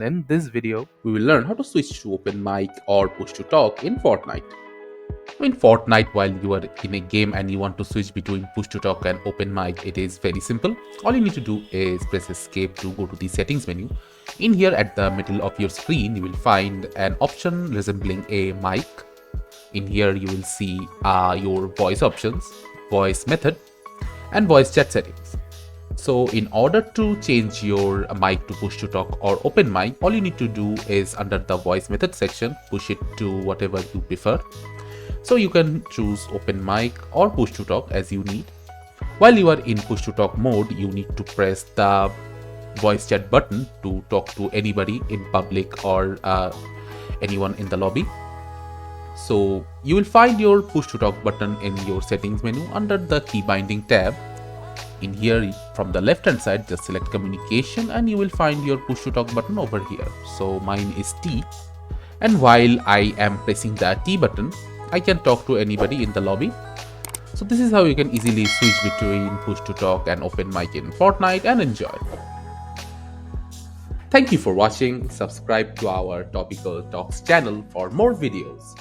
In this video, we will learn how to switch to open mic or push to talk in Fortnite. In Fortnite, while you are in a game and you want to switch between push to talk and open mic, it is very simple. All you need to do is press escape to go to the settings menu. In here at the middle of your screen, you will find an option resembling a mic. In here, you will see your voice options, voice method, and voice chat settings. So in order to change your mic to push to talk or open mic, all you need to do is under the voice method section, push it to whatever you prefer. So you can choose open mic or push to talk as you need. While you are in push to talk mode, you need to press the voice chat button to talk to anybody in public or anyone in the lobby. So you will find your push to talk button in your settings menu under the key binding tab. In here from the left hand side, just select communication and you will find your push to talk button over here. So mine is T, and while I am pressing the T button, I can talk to anybody in the lobby. So this is how you can easily switch between push to talk and open mic in Fortnite and enjoy. Thank you for watching. Subscribe to our Topical Talks channel for more videos.